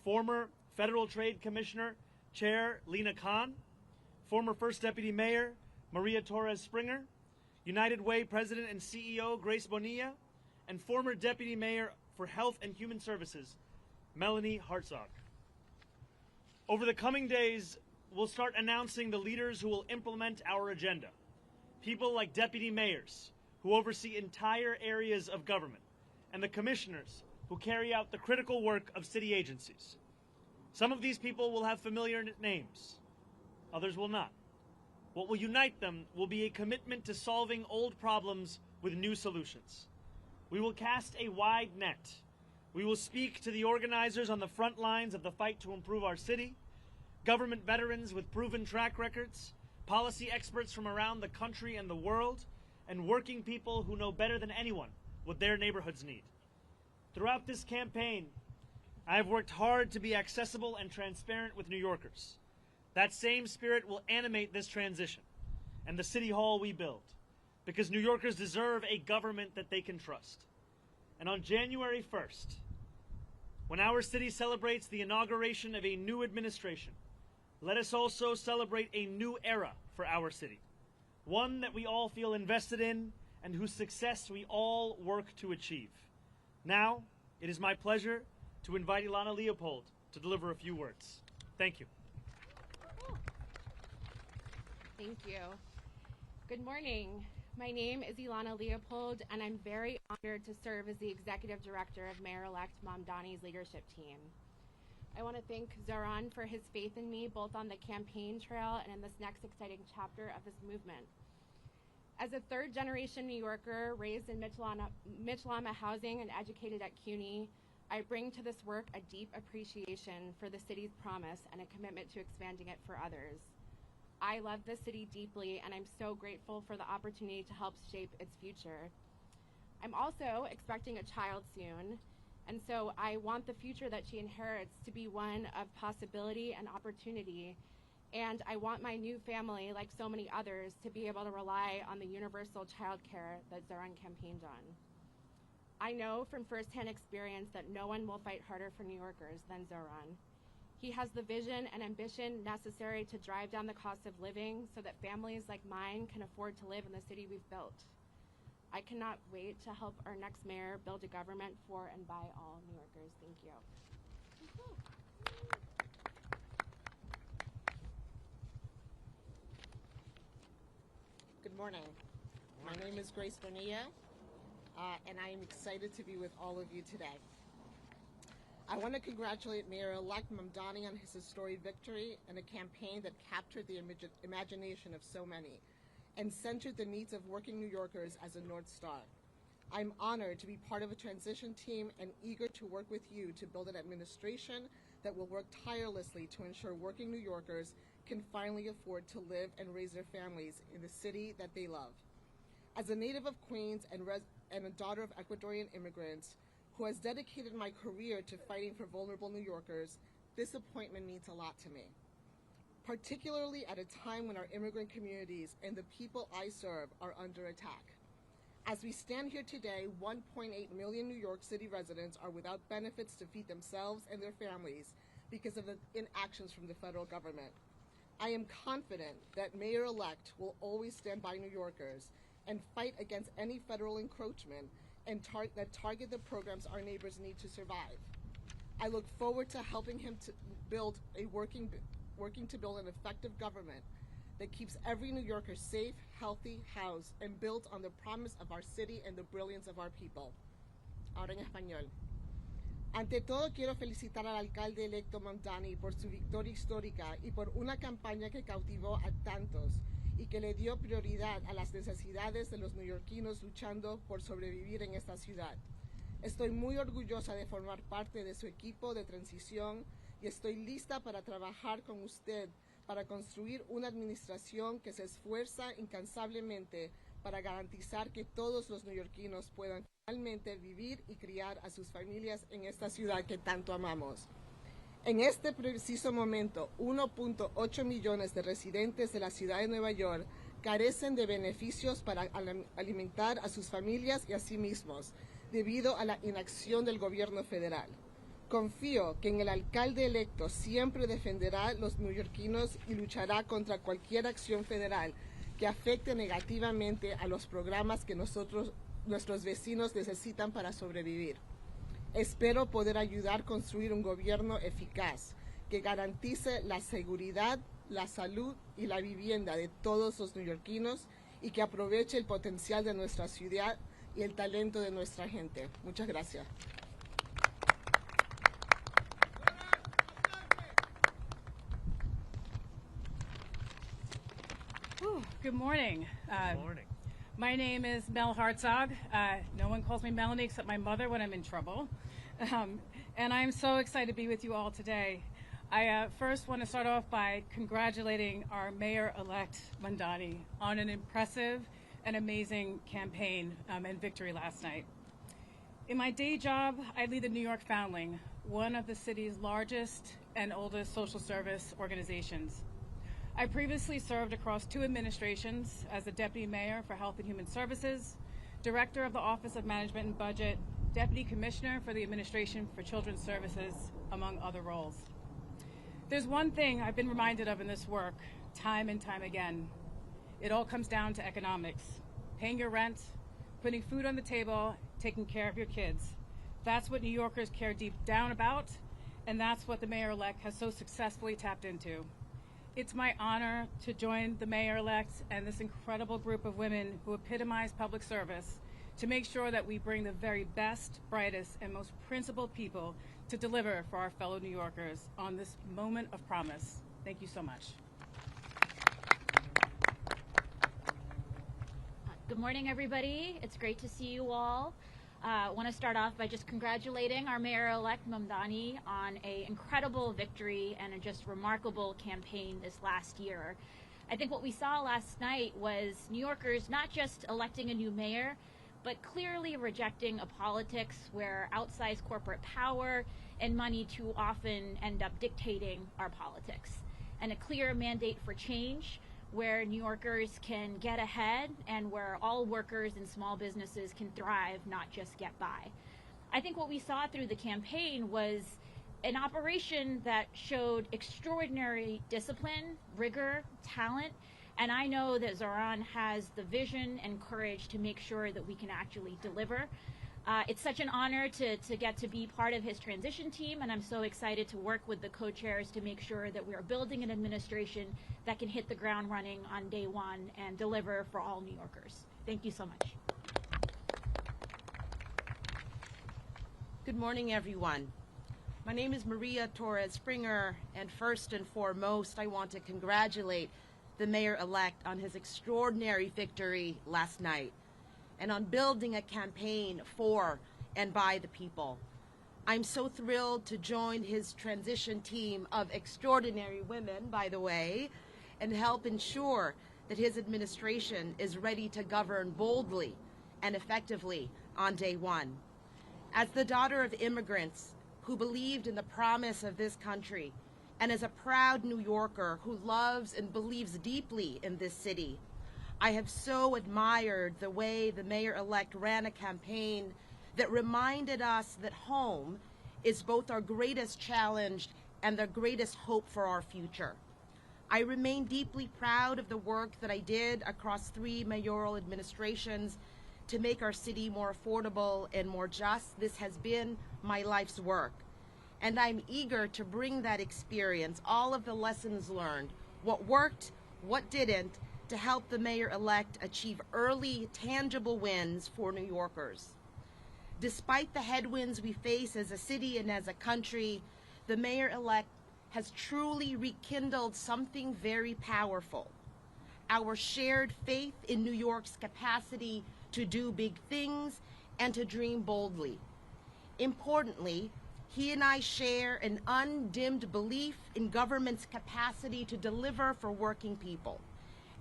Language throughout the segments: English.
former Federal Trade Commissioner Chair Lena Khan, former First Deputy Mayor Maria Torres Springer, United Way President and CEO Grace Bernia, and former Deputy Mayor for Health and Human Services Melanie Hartzog. Over the coming days, we'll start announcing the leaders who will implement our agenda. People like deputy mayors, who oversee entire areas of government, and the commissioners, who carry out the critical work of city agencies. Some of these people will have familiar names. Others will not. What will unite them will be a commitment to solving old problems with new solutions. We will cast a wide net. We will speak to the organizers on the front lines of the fight to improve our city, government veterans with proven track records, policy experts from around the country and the world, and working people who know better than anyone what their neighborhoods need. Throughout this campaign, I have worked hard to be accessible and transparent with New Yorkers. That same spirit will animate this transition and the city hall we build, because New Yorkers deserve a government that they can trust. And on January 1st, when our city celebrates the inauguration of a new administration, let us also celebrate a new era for our city, one that we all feel invested in and whose success we all work to achieve. Now, it is my pleasure to invite Ilana Leopold to deliver a few words. Thank you. Thank you. Good morning. My name is Ilana Leopold, and I'm very honored to serve as the Executive Director of Mayor-elect Mamdani's leadership team. I want to thank Zohran for his faith in me, both on the campaign trail and in this next exciting chapter of this movement. As a third-generation New Yorker raised in Mitchell-Lama housing and educated at CUNY, I bring to this work a deep appreciation for the city's promise and a commitment to expanding it for others. I love this city deeply, and I'm so grateful for the opportunity to help shape its future. I'm also expecting a child soon, and so I want the future that she inherits to be one of possibility and opportunity. And I want my new family, like so many others, to be able to rely on the universal child care that Zohran campaigned on. I know from firsthand experience that no one will fight harder for New Yorkers than Zohran. He has the vision and ambition necessary to drive down the cost of living so that families like mine can afford to live in the city we've built. I cannot wait to help our next mayor build a government for and by all New Yorkers. Thank you. Good morning. My name is Grace Bernia, and I am excited to be with all of you today. I want to congratulate Mayor-elect Mamdani on his historic victory and a campaign that captured the imagination of so many and centered the needs of working New Yorkers as a North Star. I'm honored to be part of a transition team and eager to work with you to build an administration that will work tirelessly to ensure working New Yorkers can finally afford to live and raise their families in the city that they love. As a native of Queens and a daughter of Ecuadorian immigrants who has dedicated my career to fighting for vulnerable New Yorkers, this appointment means a lot to me, particularly at a time when our immigrant communities and the people I serve are under attack. As we stand here today, 1.8 million New York City residents are without benefits to feed themselves and their families because of the inactions from the federal government. I am confident that Mayor-elect will always stand by New Yorkers and fight against any federal encroachment and that target the programs our neighbors need to survive. I look forward to helping him to build working to build an effective government that keeps every New Yorker safe, healthy, housed, and built on the promise of our city and the brilliance of our people. Ahora en español. Ante todo, quiero felicitar al alcalde electo Mamdani por su victoria histórica y por una campaña que cautivó a tantos y que le dio prioridad a las necesidades de los neoyorquinos luchando por sobrevivir en esta ciudad. Estoy muy orgullosa de formar parte de su equipo de transición y estoy lista para trabajar con usted para construir una administración que se esfuerza incansablemente para garantizar que todos los neoyorquinos puedan finalmente vivir y criar a sus familias en esta ciudad que tanto amamos. En este preciso momento, 1.8 millones de residentes de la ciudad de Nueva York carecen de beneficios para alimentar a sus familias y a sí mismos, debido a la inacción del gobierno federal. Confío que en el alcalde electo siempre defenderá a los neoyorquinos y luchará contra cualquier acción federal que afecte negativamente a los programas que nuestros vecinos necesitan para sobrevivir. Espero poder ayudar a construir un gobierno eficaz que garantice la seguridad, la salud y la vivienda de todos los neoyorquinos y que aproveche el potencial de nuestra ciudad y el talento de nuestra gente. Muchas gracias. Good morning. Good morning. My name is Mel Hartzog. No one calls me Melanie except my mother when I'm in trouble. And I'm so excited to be with you all today. I first want to start off by congratulating our Mayor-elect Mamdani on an impressive and amazing campaign and victory last night. In my day job, I lead the New York Foundling, one of the city's largest and oldest social service organizations. I previously served across 2 administrations as the Deputy Mayor for Health and Human Services, Director of the Office of Management and Budget, Deputy Commissioner for the Administration for Children's Services, among other roles. There's one thing I've been reminded of in this work, time and time again. It all comes down to economics. Paying your rent, putting food on the table, taking care of your kids. That's what New Yorkers care deep down about, and that's what the Mayor-elect has so successfully tapped into. It's my honor to join the Mayor-elect and this incredible group of women who epitomize public service to make sure that we bring the very best, brightest, and most principled people to deliver for our fellow New Yorkers on this moment of promise. Thank you so much. Good morning, everybody. It's great to see you all. I want to start off by just congratulating our Mayor-elect Mamdani on an incredible victory and a just remarkable campaign this last year. I think what we saw last night was New Yorkers not just electing a new mayor, but clearly rejecting a politics where outsized corporate power and money too often end up dictating our politics, and a clear mandate for change where New Yorkers can get ahead and where all workers and small businesses can thrive, not just get by. I think what we saw through the campaign was an operation that showed extraordinary discipline, rigor, talent, and I know that Zohran has the vision and courage to make sure that we can actually deliver. It's such an honor to get to be part of his transition team, and I'm so excited to work with the co-chairs to make sure that we are building an administration that can hit the ground running on day one and deliver for all New Yorkers. Thank you so much. Good morning, everyone. My name is Maria Torres Springer, and first and foremost, I want to congratulate the Mayor-elect on his extraordinary victory last night and on building a campaign for and by the people. I'm so thrilled to join his transition team of extraordinary women, by the way, and help ensure that his administration is ready to govern boldly and effectively on day one. As the daughter of immigrants who believed in the promise of this country, and as a proud New Yorker who loves and believes deeply in this city, I have so admired the way the Mayor-elect ran a campaign that reminded us that home is both our greatest challenge and the greatest hope for our future. I remain deeply proud of the work that I did across 3 mayoral administrations to make our city more affordable and more just. This has been my life's work. And I'm eager to bring that experience, all of the lessons learned, what worked, what didn't, to help the Mayor-elect achieve early, tangible wins for New Yorkers. Despite the headwinds we face as a city and as a country, the Mayor-elect has truly rekindled something very powerful: our shared faith in New York's capacity to do big things and to dream boldly. Importantly, he and I share an undimmed belief in government's capacity to deliver for working people,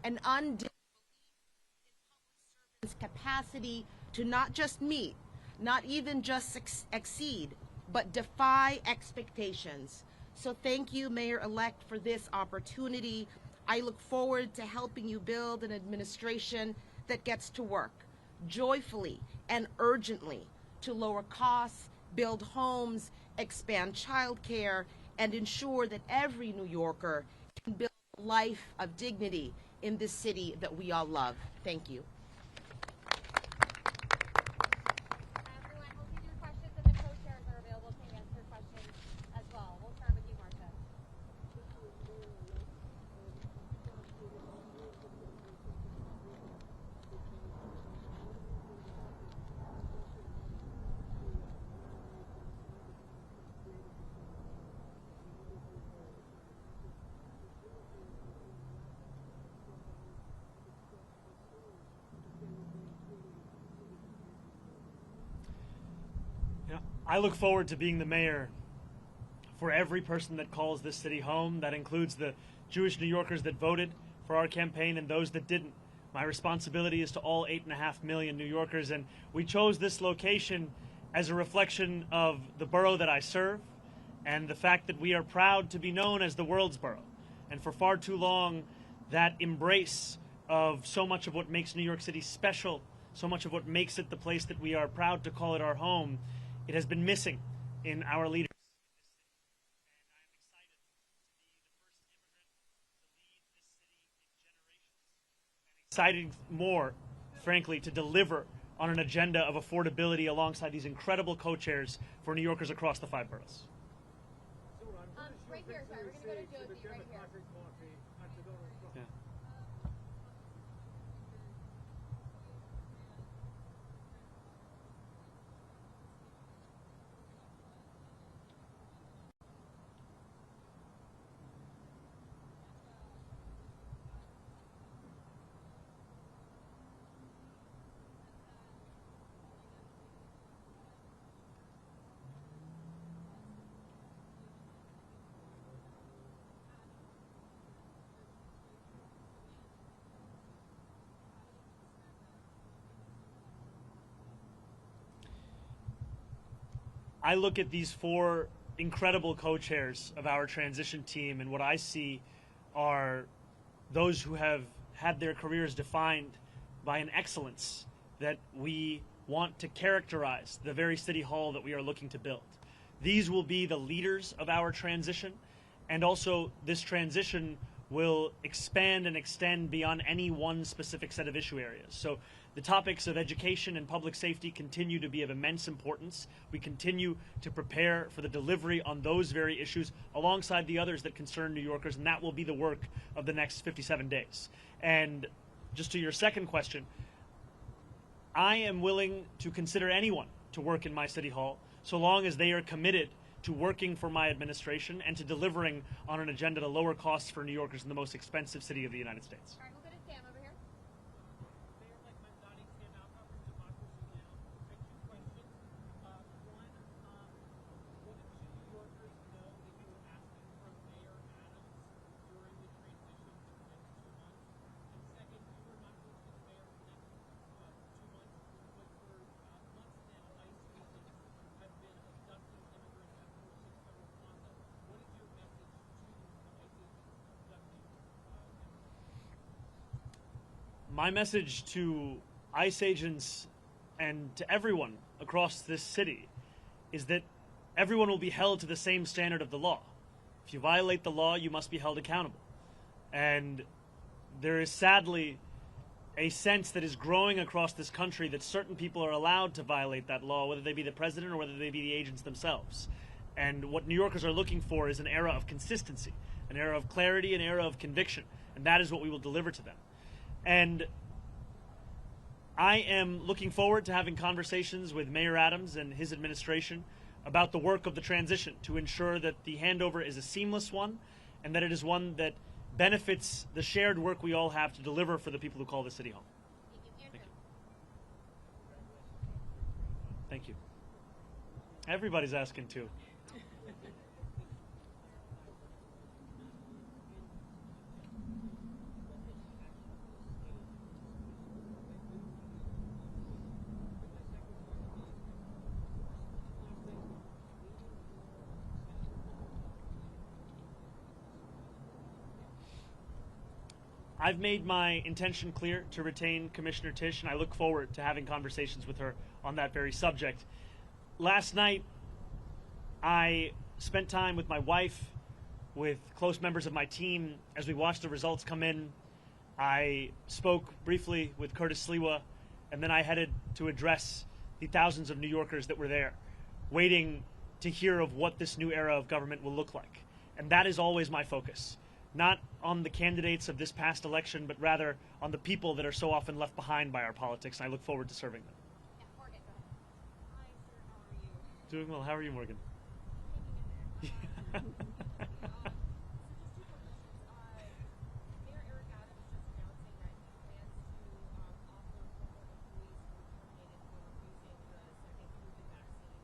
an undimmed belief in public servants' capacity to not just meet, not even just exceed, but defy expectations. So thank you, Mayor-elect, for this opportunity. I look forward to helping you build an administration that gets to work joyfully and urgently to lower costs, build homes, expand childcare, and ensure that every New Yorker can build a life of dignity in this city that we all love. Thank you. Everyone, we'll give you questions, and the co-chairs are available to answer questions as well. We'll start with you, Marcia. I look forward to being the mayor for every person that calls this city home. That includes the Jewish New Yorkers that voted for our campaign and those that didn't. My responsibility is to all 8.5 million New Yorkers, and we chose this location as a reflection of the borough that I serve and the fact that we are proud to be known as the world's borough. And for far too long, that embrace of so much of what makes New York City special, so much of what makes it the place that we are proud to call it our home, it has been missing in our leaders. And I am excited to be the first immigrant to lead this city in generations. And excited more, frankly, to deliver on an agenda of affordability alongside these incredible co-chairs for New Yorkers across the 5 boroughs. Right here, sorry, we're going to go to Josie right here. Yeah. I look at these 4 incredible co-chairs of our transition team, and what I see are those who have had their careers defined by an excellence that we want to characterize the very city hall that we are looking to build. These will be the leaders of our transition, and also this transition will expand and extend beyond any one specific set of issue areas. So the topics of education and public safety continue to be of immense importance. We continue to prepare for the delivery on those very issues alongside the others that concern New Yorkers, and that will be the work of the next 57 days. And just to your second question, I am willing to consider anyone to work in my city hall so long as they are committed to working for my administration and to delivering on an agenda to lower costs for New Yorkers in the most expensive city of the United States. All right, we'll go to Sam over here. Mayor-elect Mamdani, Sam Alcock from Democracy Now! I have 2 questions. One, what did New Yorkers know that you were asking from Mayor Adams during the transition for the next 2 months? And second, you were not going to be mayor for the next 2 months, but for months now, ICE agents have been abducting immigrants at 46 Federal Plaza. What is your message to the ICE agents abducting immigrants? My message to ICE agents and to everyone across this city is that everyone will be held to the same standard of the law. If you violate the law, you must be held accountable. And there is sadly a sense that is growing across this country that certain people are allowed to violate that law, whether they be the president or whether they be the agents themselves. And what New Yorkers are looking for is an era of consistency, an era of clarity, an era of conviction. And that is what we will deliver to them. And I am looking forward to having conversations with Mayor Adams and his administration about the work of the transition to ensure that the handover is a seamless one and that it is one that benefits the shared work we all have to deliver for the people who call the city home. Thank you. Thank you. Everybody's asking too. I've made my intention clear to retain Commissioner Tisch, and I look forward to having conversations with her on that very subject. Last night, I spent time with my wife, with close members of my team as we watched the results come in. I spoke briefly with Curtis Sliwa, and then I headed to address the thousands of New Yorkers that were there, waiting to hear of what this new era of government will look like. And that is always my focus, not on the candidates of this past election, but rather on the people that are so often left behind by our politics, and I look forward to serving them. Yeah, Morgan, go ahead. Hi, sir. How are you? Doing well. How are you, Morgan? Hanging in there. So just two quick questions. Mayor Eric Adams just announcing that he plans to offer former employees who were terminated for refusing the second COVID vaccine,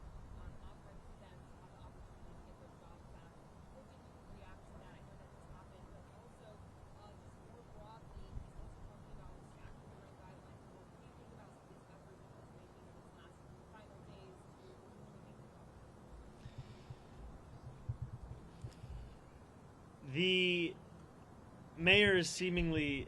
offering to them to have the opportunity to get their jobs back. How did you react to that? I know that this happened, but also just more broadly, he's also talking about staffing the right guidelines. What do you think about some of these efforts that he's making in his last final days to The mayor is seemingly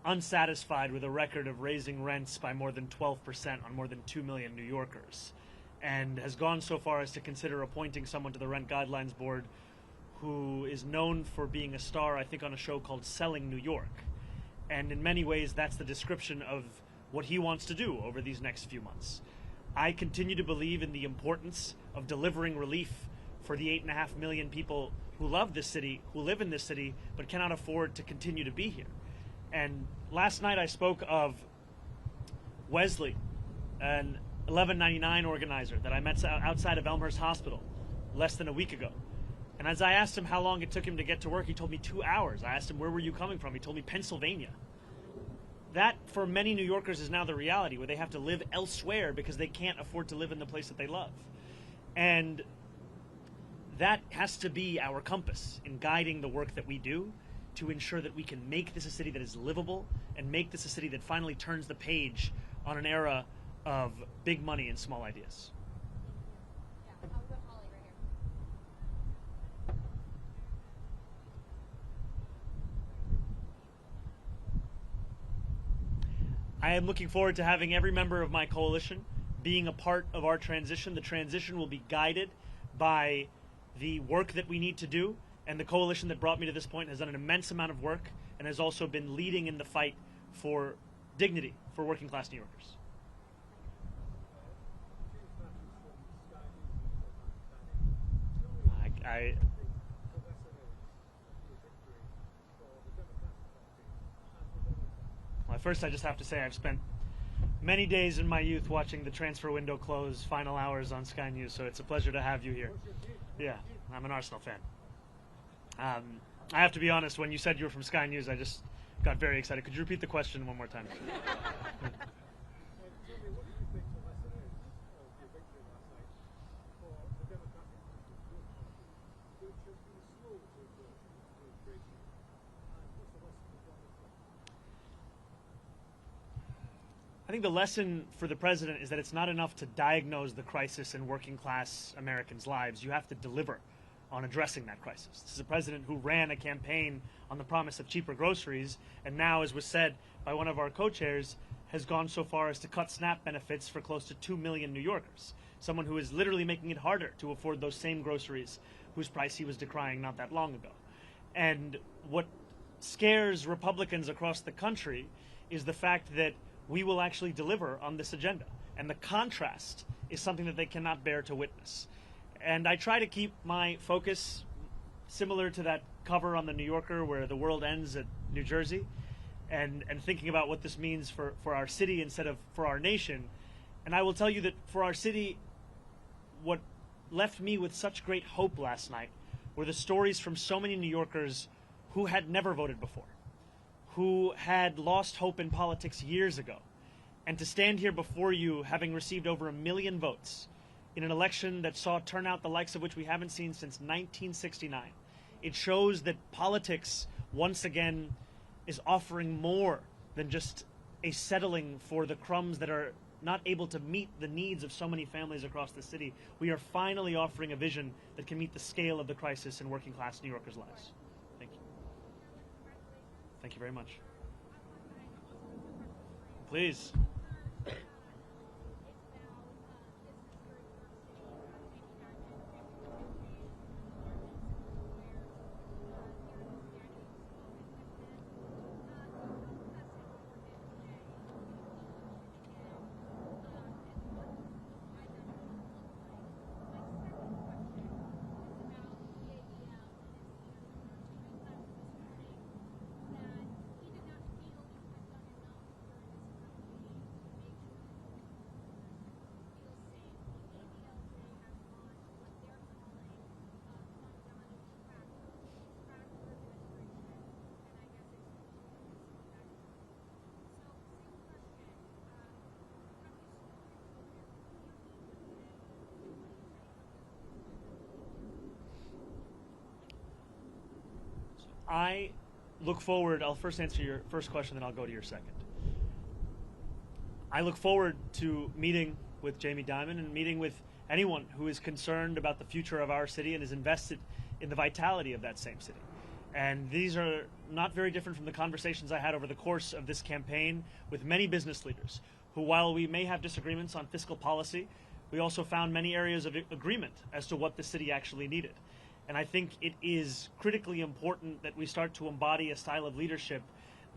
unsatisfied with a record of raising rents by more than 12% on more than 2 million New Yorkers, and has gone so far as to consider appointing someone to the Rent Guidelines Board who is known for being a star, I think, on a show called Selling New York. And in many ways, that's the description of what he wants to do over these next few months. I continue to believe in the importance of delivering relief for the 8.5 million people who love this city, who live in this city, but cannot afford to continue to be here. And last night I spoke of Wesley, an 1199 organizer that I met outside of Elmhurst Hospital less than a week ago. And as I asked him how long it took him to get to work, he told me 2 hours. I asked him, where were you coming from? He told me Pennsylvania. That, for many New Yorkers, is now the reality, where they have to live elsewhere because they can't afford to live in the place that they love. And that has to be our compass in guiding the work that we do to ensure that we can make this a city that is livable and make this a city that finally turns the page on an era of big money and small ideas. Yeah, I'll go Holly right here. I am looking forward to having every member of my coalition being a part of our transition. The transition will be guided by the work that we need to do, and the coalition that brought me to this point has done an immense amount of work and has also been leading in the fight for dignity for working class New Yorkers. Well, first I just have to say I've spent many days in my youth watching the transfer window close, final hours on Sky News, so it's a pleasure to have you here. Yeah, I'm an Arsenal fan. I have to be honest, when you said you were from Sky News, I just got very excited. Could you repeat the question one more time? I think the lesson for the president is that it's not enough to diagnose the crisis in working class Americans' lives. You have to deliver on addressing that crisis. This is a president who ran a campaign on the promise of cheaper groceries, and now, as was said by one of our co-chairs, has gone so far as to cut SNAP benefits for close to 2 million New Yorkers. Someone who is literally making it harder to afford those same groceries whose price he was decrying not that long ago. And what scares Republicans across the country is the fact that we will actually deliver on this agenda. And the contrast is something that they cannot bear to witness. And I try to keep my focus similar to that cover on the New Yorker where the world ends at New Jersey, and thinking about what this means for our city instead of for our nation. And I will tell you that for our city, what left me with such great hope last night were the stories from so many New Yorkers who had never voted before, who had lost hope in politics years ago. And to stand here before you, having received over 1 million votes in an election that saw turnout the likes of which we haven't seen since 1969, it shows that politics, once again, is offering more than just a settling for the crumbs that are not able to meet the needs of so many families across the city. We are finally offering a vision that can meet the scale of the crisis in working class New Yorkers' lives. Thank you. Thank you very much. Please. I look forward, I'll first answer your first question, then I'll go to your second. I look forward to meeting with Jamie Dimon and meeting with anyone who is concerned about the future of our city and is invested in the vitality of that same city. And these are not very different from the conversations I had over the course of this campaign with many business leaders who, while we may have disagreements on fiscal policy, we also found many areas of agreement as to what the city actually needed. And I think it is critically important that we start to embody a style of leadership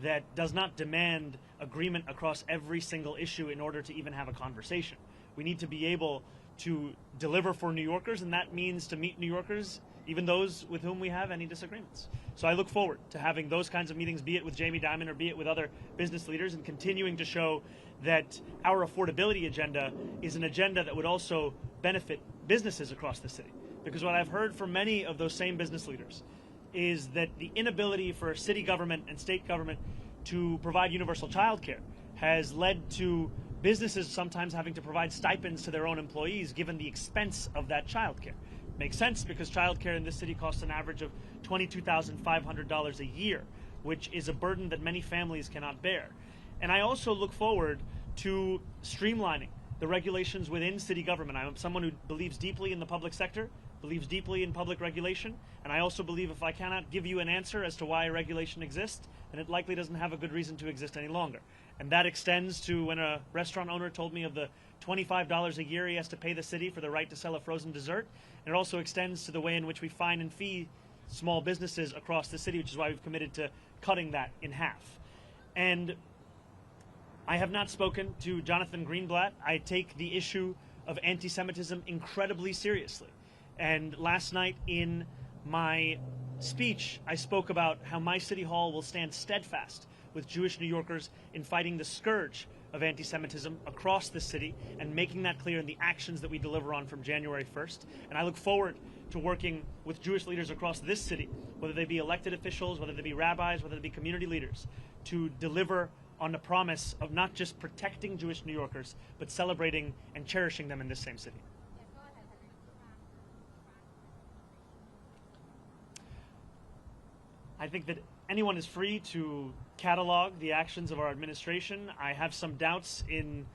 that does not demand agreement across every single issue in order to even have a conversation. We need to be able to deliver for New Yorkers, and that means to meet New Yorkers, even those with whom we have any disagreements. So I look forward to having those kinds of meetings, be it with Jamie Dimon or be it with other business leaders, and continuing to show that our affordability agenda is an agenda that would also benefit businesses across the city. Because what I've heard from many of those same business leaders is that the inability for city government and state government to provide universal child care has led to businesses sometimes having to provide stipends to their own employees given the expense of that child care. Makes sense because child care in this city costs an average of $22,500 a year, which is a burden that many families cannot bear. And I also look forward to streamlining the regulations within city government. I'm someone who believes deeply in the public sector, believes deeply in public regulation, and I also believe if I cannot give you an answer as to why a regulation exists, then it likely doesn't have a good reason to exist any longer. And that extends to when a restaurant owner told me of the $25 a year he has to pay the city for the right to sell a frozen dessert. And it also extends to the way in which we fine and fee small businesses across the city, which is why we've committed to cutting that in half. And I have not spoken to Jonathan Greenblatt. I take the issue of anti-Semitism incredibly seriously. And last night in my speech, I spoke about how my city hall will stand steadfast with Jewish New Yorkers in fighting the scourge of anti-Semitism across the city and making that clear in the actions that we deliver on from January 1st. And I look forward to working with Jewish leaders across this city, whether they be elected officials, whether they be rabbis, whether they be community leaders, to deliver on the promise of not just protecting Jewish New Yorkers, but celebrating and cherishing them in this same city. I think that anyone is free to catalog the actions of our administration. I have some doubts in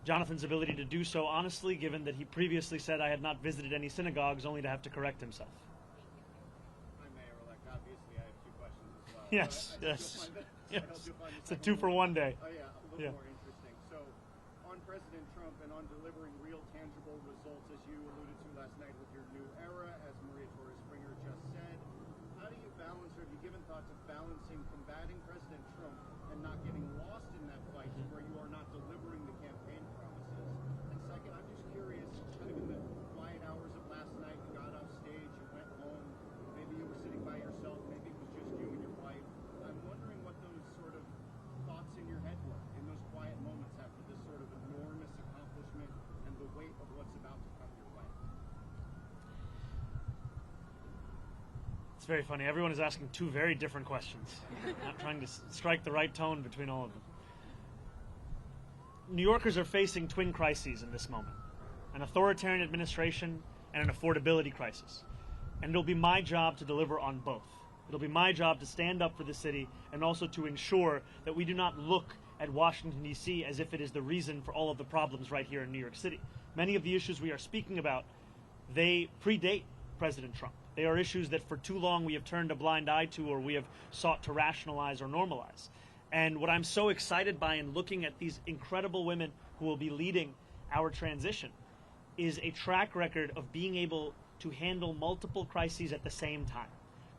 Jonathan's ability to do so honestly, given that he previously said I had not visited any synagogues, only to have to correct himself. Hi, Mayor-elect. Obviously, I have two questions as well. Yes, yes. Yes. It's a 2-for-1 day. Oh, yeah, a little more interesting. So, on President Trump and on delivering real, tangible results, as you alluded to last night with your new era, as Maria Torres Springer just said, how do you balance, or have you given thought to balancing combating President Trump and not getting lost in that fight where you are not delivering the campaign promises? And second, I'm just curious, kind of in the quiet hours of last night, you got off stage, you went home, maybe you were sitting by yourself, maybe it was just you and your wife. I'm wondering what those sort of thoughts in your head were in those quiet moments after this sort of enormous accomplishment and the weight of what's about to come your way. It's very funny. Everyone is asking two very different questions. I'm trying to strike the right tone between all of them. New Yorkers are facing twin crises in this moment: an authoritarian administration and an affordability crisis. And it'll be my job to deliver on both. It'll be my job to stand up for the city and also to ensure that we do not look at Washington, D.C. as if it is the reason for all of the problems right here in New York City. Many of the issues we are speaking about, they predate President Trump. They are issues that for too long we have turned a blind eye to, or we have sought to rationalize or normalize. And what I'm so excited by in looking at these incredible women who will be leading our transition is a track record of being able to handle multiple crises at the same time.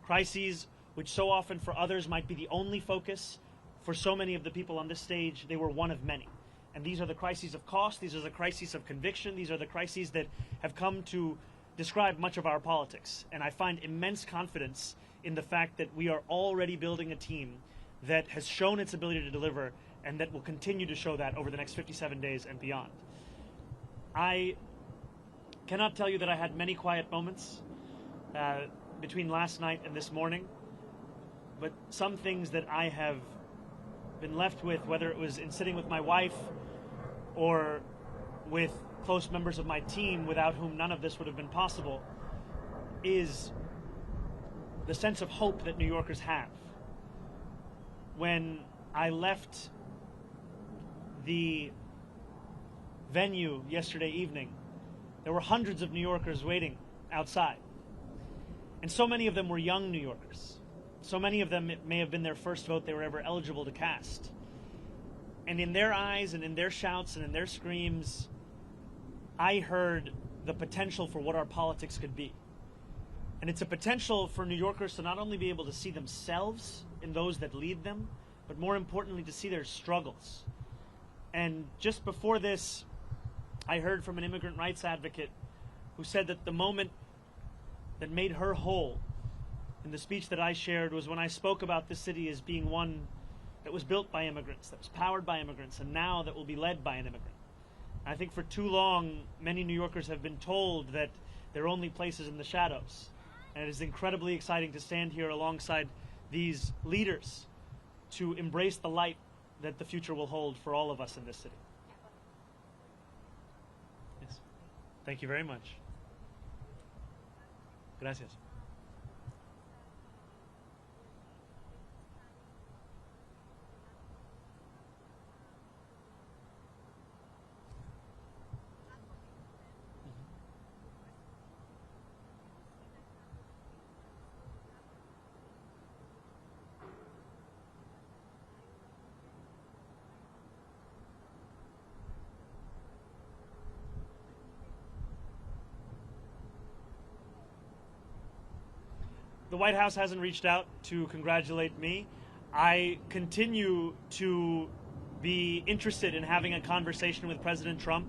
Crises which so often for others might be the only focus. For so many of the people on this stage, they were one of many. And these are the crises of cost, these are the crises of conviction, these are the crises that have come to describe much of our politics. And I find immense confidence in the fact that we are already building a team that has shown its ability to deliver and that will continue to show that over the next 57 days and beyond. I cannot tell you that I had many quiet moments between last night and this morning, but some things that I have been left with, whether it was in sitting with my wife or with close members of my team without whom none of this would have been possible, is the sense of hope that New Yorkers have. When I left the venue yesterday evening, there were hundreds of New Yorkers waiting outside. And so many of them were young New Yorkers. So many of them, it may have been their first vote they were ever eligible to cast. And in their eyes and in their shouts and in their screams, I heard the potential for what our politics could be. And it's a potential for New Yorkers to not only be able to see themselves in those that lead them, but more importantly, to see their struggles. And just before this, I heard from an immigrant rights advocate who said that the moment that made her whole in the speech that I shared was when I spoke about this city as being one that was built by immigrants, that was powered by immigrants, and now that will be led by an immigrant. I think for too long, many New Yorkers have been told that their only place is in the shadows. And it is incredibly exciting to stand here alongside these leaders to embrace the light that the future will hold for all of us in this city. Yes. Thank you very much. Gracias. The White House hasn't reached out to congratulate me. I continue to be interested in having a conversation with President Trump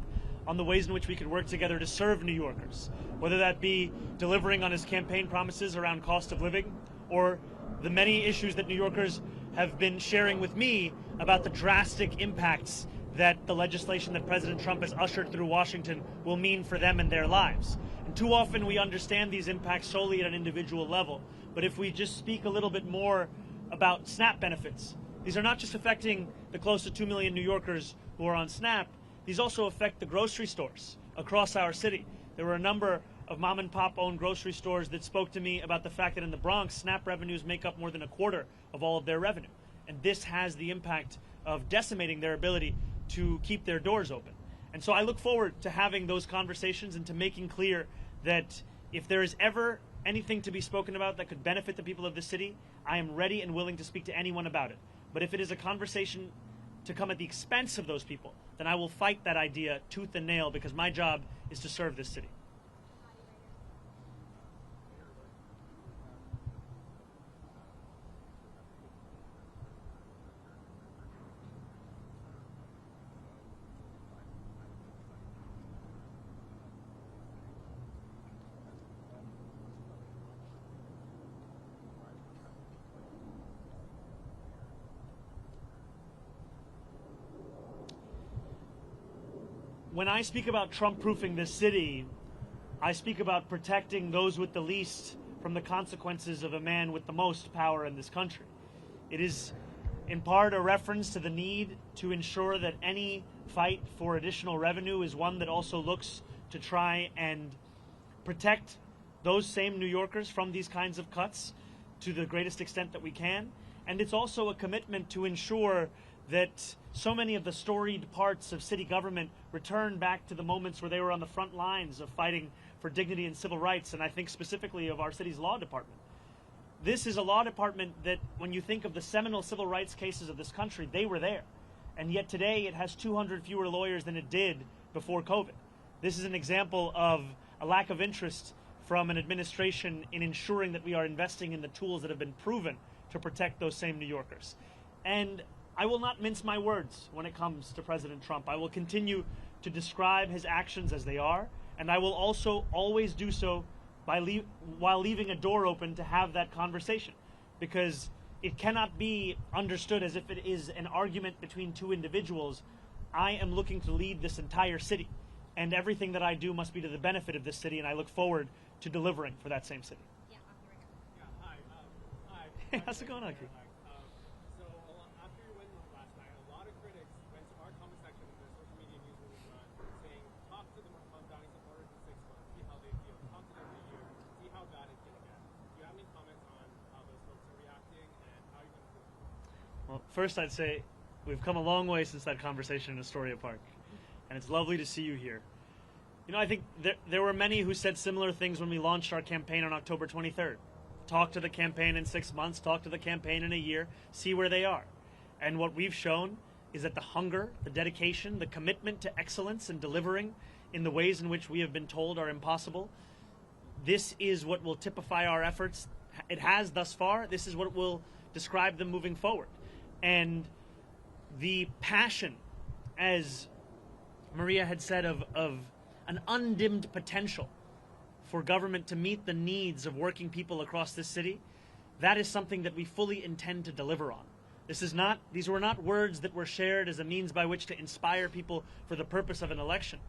on the ways in which we could work together to serve New Yorkers, whether that be delivering on his campaign promises around cost of living or the many issues that New Yorkers have been sharing with me about the drastic impacts that the legislation that President Trump has ushered through Washington will mean for them and their lives. And too often we understand these impacts solely at an individual level. But if we just speak a little bit more about SNAP benefits, these are not just affecting the close to 2 million New Yorkers who are on SNAP, these also affect the grocery stores across our city. There were a number of mom and pop owned grocery stores that spoke to me about the fact that in the Bronx, SNAP revenues make up more than a quarter of all of their revenue. And this has the impact of decimating their ability to keep their doors open. And so I look forward to having those conversations and to making clear that if there is ever anything to be spoken about that could benefit the people of the city, I am ready and willing to speak to anyone about it. But if it is a conversation to come at the expense of those people, then I will fight that idea tooth and nail, because my job is to serve this city. When I speak about Trump-proofing this city, I speak about protecting those with the least from the consequences of a man with the most power in this country. It is in part a reference to the need to ensure that any fight for additional revenue is one that also looks to try and protect those same New Yorkers from these kinds of cuts to the greatest extent that we can. And it's also a commitment to ensure that so many of the storied parts of city government return back to the moments where they were on the front lines of fighting for dignity and civil rights, and I think specifically of our city's law department. This is a law department that, when you think of the seminal civil rights cases of this country, they were there. And yet today it has 200 fewer lawyers than it did before COVID. This is an example of a lack of interest from an administration in ensuring that we are investing in the tools that have been proven to protect those same New Yorkers. And I will not mince my words when it comes to President Trump. I will continue to describe his actions as they are, and I will also always do so while leaving a door open to have that conversation, because it cannot be understood as if it is an argument between two individuals. I am looking to lead this entire city, and everything that I do must be to the benefit of this city, and I look forward to delivering for that same city. Yeah, Hi. Hey, how's it going, Aki? So after your win last night, a lot of critics went to our comment section in the social media newsroom saying, talk to the Mamdani supporters in 6 months, see how they feel. Talk to them in a year, see how bad it's going to get. Do you have any comments on Well, first I'd say we've come a long way since that conversation in Astoria Park, and it's lovely to see you here. You know, I think there were many who said similar things when we launched our campaign on October 23rd. Talk to the campaign in 6 months, talk to the campaign in a year, see where they are. And what we've shown is that the hunger, the dedication, the commitment to excellence and delivering in the ways in which we have been told are impossible, this is what will typify our efforts. It has thus far. This is what will describe them moving forward. And the passion, as Maria had said, of an undimmed potential for government to meet the needs of working people across this city, that is something that we fully intend to deliver on. These were not words that were shared as a means by which to inspire people for the purpose of an election.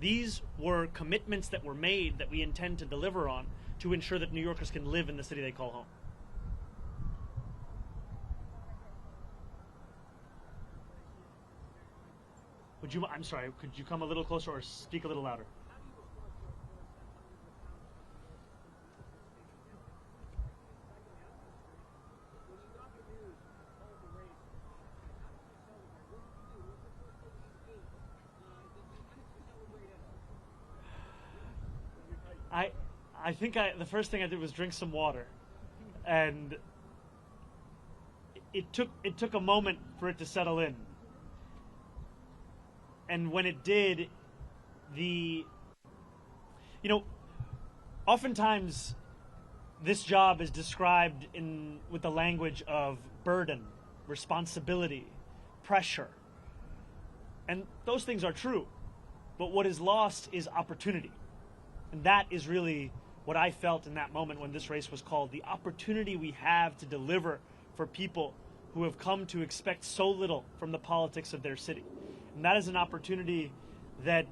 These were commitments that were made that we intend to deliver on to ensure that New Yorkers can live in the city they call home. I'm sorry, could you come a little closer or speak a little louder? I think the first thing I did was drink some water, and it took a moment for it to settle in. And when it did, oftentimes this job is described with the language of burden, responsibility, pressure. And those things are true. But what is lost is opportunity. And that is really what I felt in that moment when this race was called. The opportunity we have to deliver for people who have come to expect so little from the politics of their city. And that is an opportunity that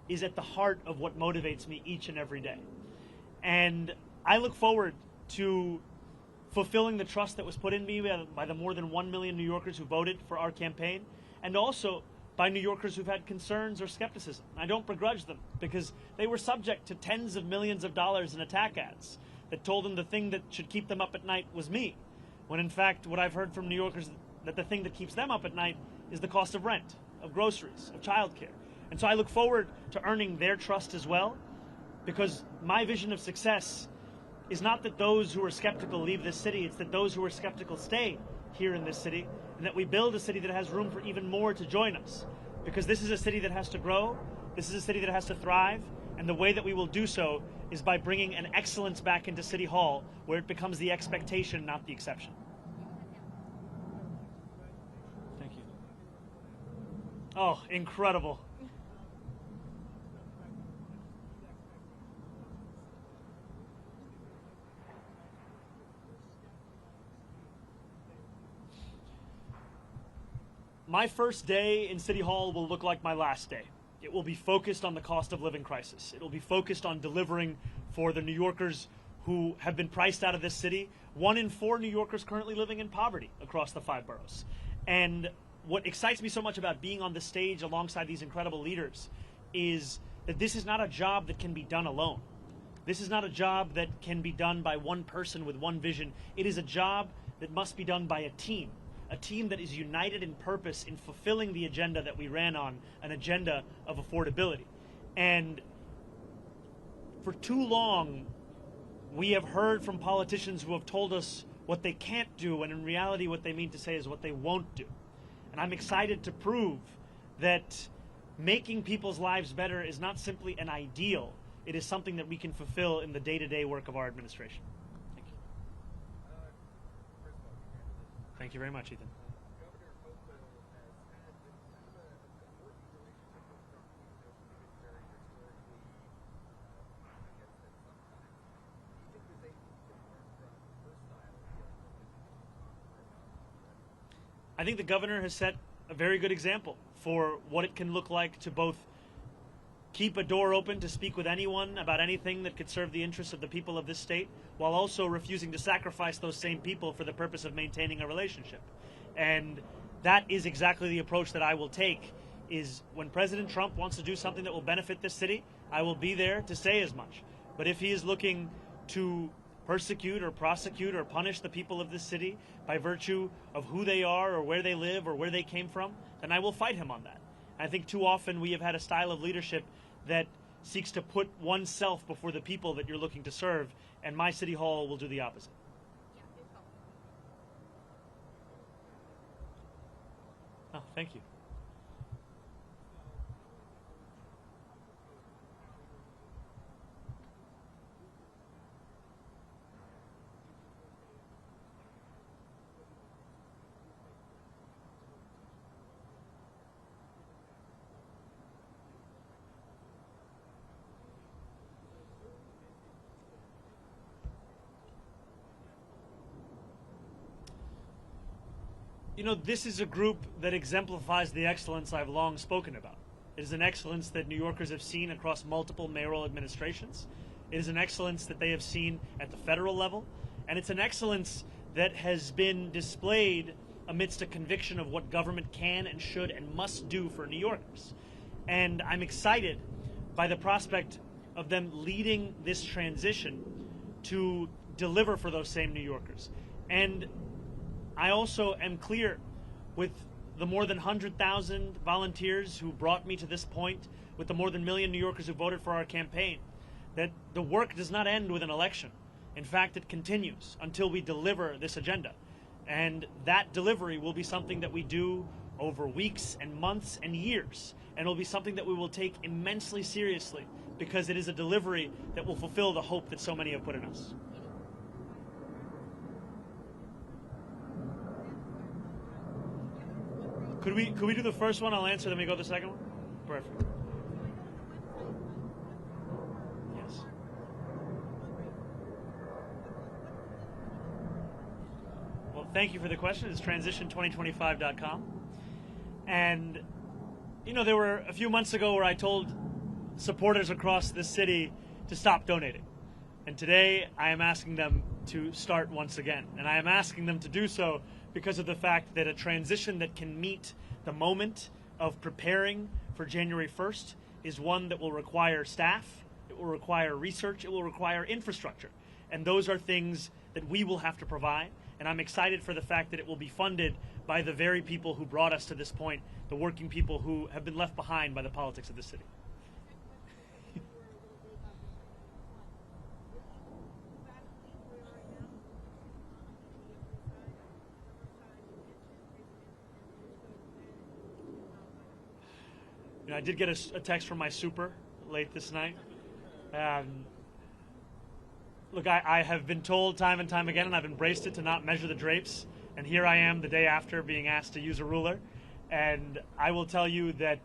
is at the heart of what motivates me each and every day. And I look forward to fulfilling the trust that was put in me by the more than 1 million New Yorkers who voted for our campaign, and also by New Yorkers who've had concerns or skepticism. I don't begrudge them, because they were subject to tens of millions of dollars in attack ads that told them the thing that should keep them up at night was me, when in fact what I've heard from New Yorkers that the thing that keeps them up at night is the cost of rent, of groceries, of childcare. And so I look forward to earning their trust as well, because my vision of success is not that those who are skeptical leave this city, it's that those who are skeptical stay here in this city, and that we build a city that has room for even more to join us. Because this is a city that has to grow, this is a city that has to thrive, and the way that we will do so is by bringing an excellence back into City Hall, where it becomes the expectation, not the exception. Thank you. Oh, incredible. My first day in City Hall will look like my last day. It will be focused on the cost of living crisis. It will be focused on delivering for the New Yorkers who have been priced out of this city. 1 in 4 New Yorkers currently living in poverty across the 5 boroughs. And what excites me so much about being on the stage alongside these incredible leaders is that this is not a job that can be done alone. This is not a job that can be done by one person with one vision. It is a job that must be done by a team that is united in purpose in fulfilling the agenda that we ran on, an agenda of affordability. And for too long, we have heard from politicians who have told us what they can't do, and in reality what they mean to say is what they won't do. And I'm excited to prove that making people's lives better is not simply an ideal, it is something that we can fulfill in the day-to-day work of our administration. Thank you. Thank you very much, Ethan. I think the governor has set a very good example for what it can look like to both keep a door open to speak with anyone about anything that could serve the interests of the people of this state, while also refusing to sacrifice those same people for the purpose of maintaining a relationship. And that is exactly the approach that I will take, is when President Trump wants to do something that will benefit this city, I will be there to say as much. But if he is looking to persecute or prosecute or punish the people of this city by virtue of who they are or where they live or where they came from, then I will fight him on that. I think too often we have had a style of leadership that seeks to put oneself before the people that you're looking to serve, and my city hall will do the opposite. Oh, thank you. You know, this is a group that exemplifies the excellence I've long spoken about. It is an excellence that New Yorkers have seen across multiple mayoral administrations. It is an excellence that they have seen at the federal level. And it's an excellence that has been displayed amidst a conviction of what government can and should and must do for New Yorkers. And I'm excited by the prospect of them leading this transition to deliver for those same New Yorkers. And I also am clear with the more than 100,000 volunteers who brought me to this point, with the more than 1 million New Yorkers who voted for our campaign, that the work does not end with an election. In fact, it continues until we deliver this agenda. And that delivery will be something that we do over weeks and months and years. And it will be something that we will take immensely seriously, because it is a delivery that will fulfill the hope that so many have put in us. Could we do the first one? I'll answer, then we go to the second one? Perfect. Yes. Well, thank you for the question. It's transition2025.com. And, you know, there were a few months ago where I told supporters across the city to stop donating. And today I am asking them to start once again. And I am asking them to do so because of the fact that a transition that can meet the moment of preparing for January 1st is one that will require staff, it will require research, it will require infrastructure. And those are things that we will have to provide. And I'm excited for the fact that it will be funded by the very people who brought us to this point, the working people who have been left behind by the politics of the city. You know, I did get a text from my super late this night. Look, I have been told time and time again, and I've embraced it, to not measure the drapes. And here I am the day after being asked to use a ruler. And I will tell you that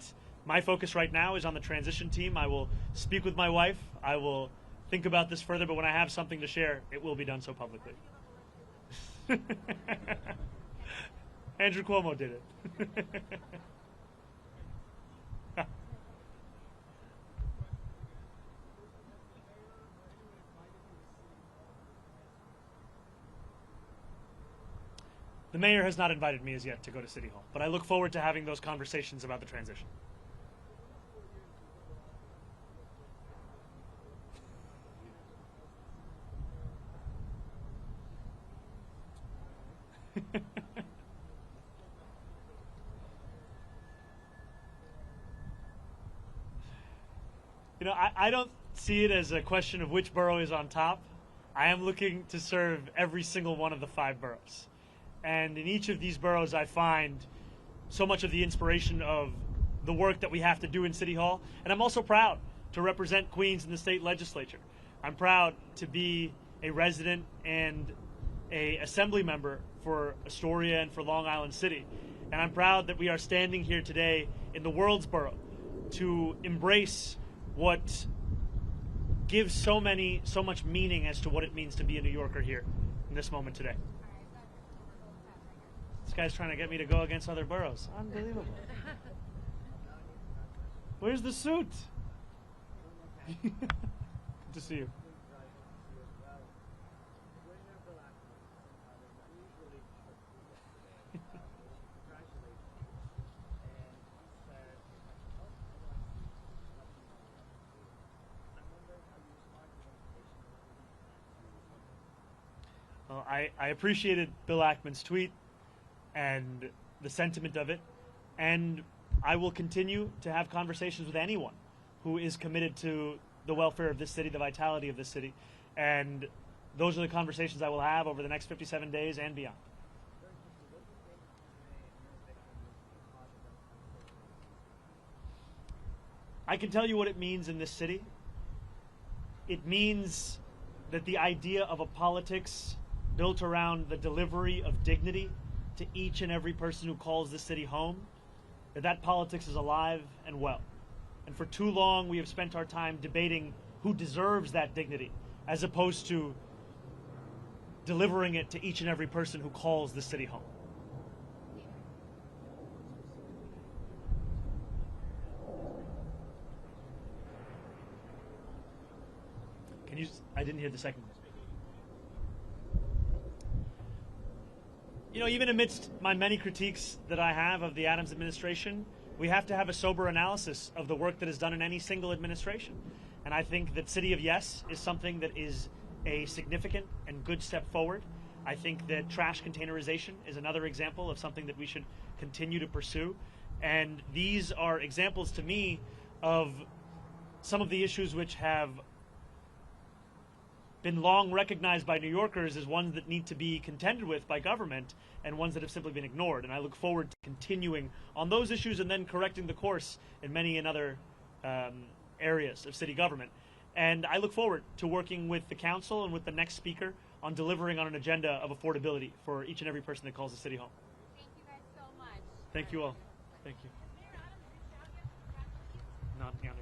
my focus right now is on the transition team. I will speak with my wife. I will think about this further. But when I have something to share, it will be done so publicly. Andrew Cuomo did it. The mayor has not invited me as yet to go to City Hall, but I look forward to having those conversations about the transition. You know, I don't see it as a question of which borough is on top. I am looking to serve every single one of the 5 boroughs. And in each of these boroughs, I find so much of the inspiration of the work that we have to do in City Hall. And I'm also proud to represent Queens in the state legislature. I'm proud to be a resident and an assembly member for Astoria and for Long Island City. And I'm proud that we are standing here today in the world's borough to embrace what gives so much meaning as to what it means to be a New Yorker here in this moment today. This guy's trying to get me to go against other boroughs. Unbelievable. Where's the suit? Good to see you. Well, I appreciated Bill Ackman's tweet and the sentiment of it, and I will continue to have conversations with anyone who is committed to the welfare of this city, the vitality of this city, and those are the conversations I will have over the next 57 days and beyond. I can tell you what it means in this city. It means that the idea of a politics built around the delivery of dignity to each and every person who calls this city home, that politics is alive and well. And for too long, we have spent our time debating who deserves that dignity, as opposed to delivering it to each and every person who calls the city home. I didn't hear the second question. You know, even amidst my many critiques that I have of the Adams administration, we have to have a sober analysis of the work that is done in any single administration. And I think that City of Yes is something that is a significant and good step forward. I think that trash containerization is another example of something that we should continue to pursue. And these are examples to me of some of the issues which have been long recognized by New Yorkers as ones that need to be contended with by government and ones that have simply been ignored. And I look forward to continuing on those issues and then correcting the course in many and other areas of city government. And I look forward to working with the council and with the next speaker on delivering on an agenda of affordability for each and every person that calls the city home. Thank you guys so much. Thank you all. Thank you. Not the